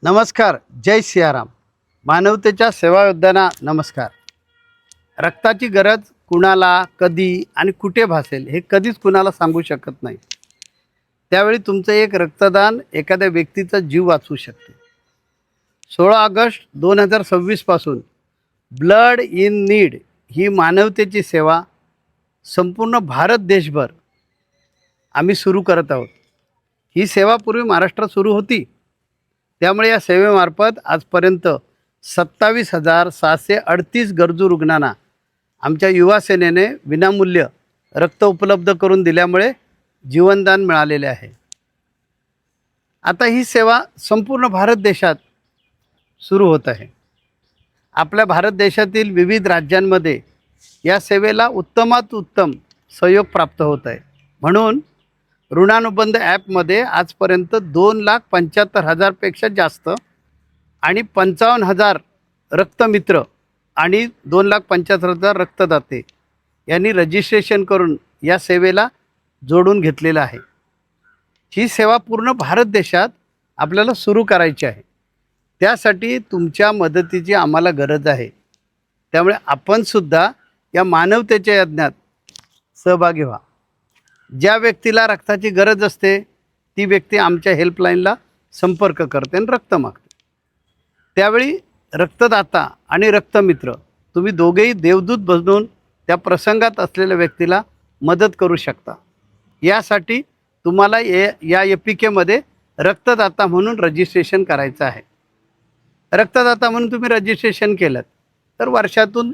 नमस्कार. जय सियाराम. मानवतेच्या सेवा योद्ध्यांना नमस्कार. रक्ताची गरज कुणाला कधी आणि कुठे भासेल हे कधीच कुणाला सांगू शकत नाही. त्यावेळी तुमचं एक रक्तदान एखाद्या व्यक्तीचा जीव वाचवू शकते. 16 ऑगस्ट 2026 पासून ब्लड इन नीड ही मानवतेची सेवा संपूर्ण भारत देशभर आम्ही सुरू करत आहोत. ही सेवा पूर्वी महाराष्ट्रात सुरू होती. त्यामुळे या सेवेमार्फत आजपर्यंत 27,638 गरजू रुग्णांना आमच्या युवा सेनेने विनामूल्य रक्त उपलब्ध करून दिल्यामुळे जीवनदान मिळालेले आहे. आता ही सेवा संपूर्ण भारत देशात सुरू होत आहे. आपल्या भारत देशातील विविध राज्यांमध्ये या सेवेला उत्तमात उत्तम सहयोग प्राप्त होत आहे. म्हणून ऋणानुबंध ॲपमध्ये आजपर्यंत 2,75,000पेक्षा जास्त आणि 55,000 रक्तमित्र आणि 2,75,000 रक्तदाते यांनी रजिस्ट्रेशन करून या सेवेला जोडून घेतलेलं आहे. ही सेवा पूर्ण भारत देशात आपल्याला सुरू करायची आहे. त्यासाठी तुमच्या मदतीची आम्हाला गरज आहे. त्यामुळे आपणसुद्धा या मानवतेच्या यज्ञात सहभागी व्हा. ज्या व्यक्तीला रक्ताची गरज असते ती व्यक्ती आमच्या हेल्पलाईनला संपर्क करते आणि रक्त मागते. त्यावेळी रक्तदाता आणि रक्तमित्र तुम्ही दोघेही देवदूत बनून त्या प्रसंगात असलेल्या व्यक्तीला मदत करू शकता. यासाठी तुम्हाला या एपिकेमध्ये रक्तदाता म्हणून रजिस्ट्रेशन करायचं आहे. रक्तदाता म्हणून तुम्ही रजिस्ट्रेशन केलं तर वर्षातून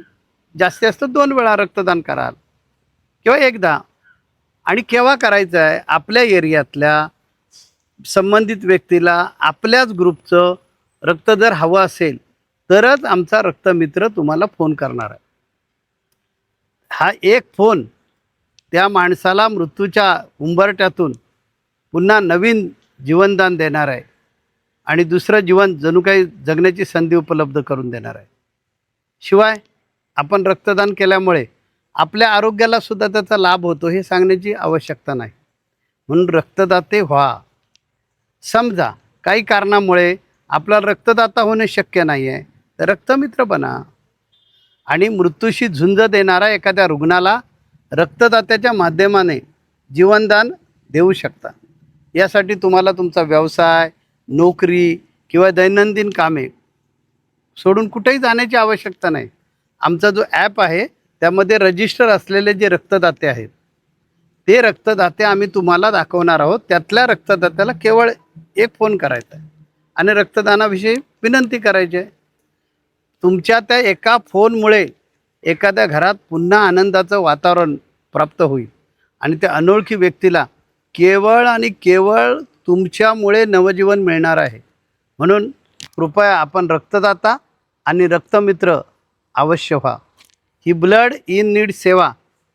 जास्तीत जास्त 2 वेळा रक्तदान कराल किंवा एकदा. आणि केव्हा करायचं आहे? आपल्या एरियातल्या संबंधित व्यक्तीला आपल्याच ग्रुपचं रक्त जर हवं असेल तरच आमचा रक्तमित्र तुम्हाला फोन करणार आहे. हा एक फोन त्या माणसाला मृत्यूच्या उंबरठ्यातून पुन्हा नवीन जीवनदान देणार आहे आणि दुसरं जीवन जणू काही जगण्याची संधी उपलब्ध करून देणार आहे. शिवाय आपण रक्तदान केल्यामुळे आपल्या आरोग्याला सुद्धा त्याचा लाभ होतो हे सांगण्याची आवश्यकता नाही. म्हणून रक्तदाते व्हा. समजा काही कारणामुळे आपल्याला रक्तदाता होणे शक्य नाही आहे तर रक्तमित्र बना आणि मृत्यूशी झुंज देणारा एखाद्या रुग्णाला रक्तदात्याच्या माध्यमाने जीवनदान देऊ शकता. यासाठी तुम्हाला तुमचा व्यवसाय, नोकरी किंवा दैनंदिन कामे सोडून कुठेही जाण्याची आवश्यकता नाही. आमचा जो ॲप आहे त्यामध्ये रजिस्टर असलेले जे रक्तदाते आहेत ते रक्तदाते आम्ही तुम्हाला दाखवणार आहोत. त्यातल्या रक्तदात्याला केवळ एक फोन करायचा आहे आणि रक्तदानाविषयी विनंती करायची आहे. तुमच्या त्या एका फोनमुळे एखाद्या घरात पुन्हा आनंदाचं वातावरण प्राप्त होईल आणि त्या अनोळखी व्यक्तीला केवळ आणि केवळ तुमच्यामुळे नवजीवन मिळणार आहे. म्हणून कृपया आपण रक्तदाता आणि रक्तमित्र अवश्य व्हा. ही ब्लड इन नीड सेवा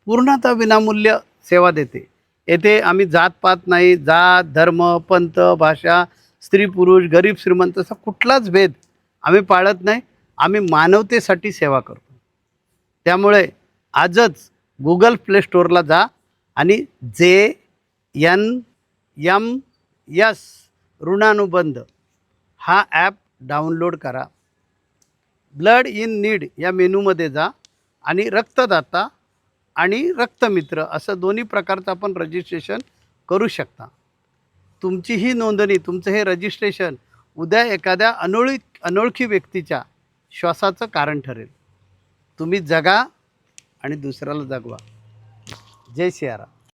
पूर्णतः विनामूल्य सेवा देते. येथे आम्ही जातपात नाही, जात, धर्म, पंथ, भाषा, स्त्री पुरुष, गरीब श्रीमंत असा कुठलाच भेद आम्ही पाळत नाही. आम्ही मानवतेसाठी सेवा करतो. त्यामुळे आजच गुगल प्ले स्टोअरला जा आणि JNMS ऋणानुबंध हा ॲप डाउनलोड करा. ब्लड इन नीड या मेनूमध्ये जा आणि रक्तदाता आणि रक्तमित्र असं दोन्ही प्रकारचं आपण रजिस्ट्रेशन करू शकता. तुमची ही नोंदणी, तुमचं हे रजिस्ट्रेशन उद्या एखाद्या अनोळखी व्यक्तीच्या श्वासाचं कारण ठरेल. तुम्ही जगा आणि दुसऱ्याला जगवा. जय सियाराम.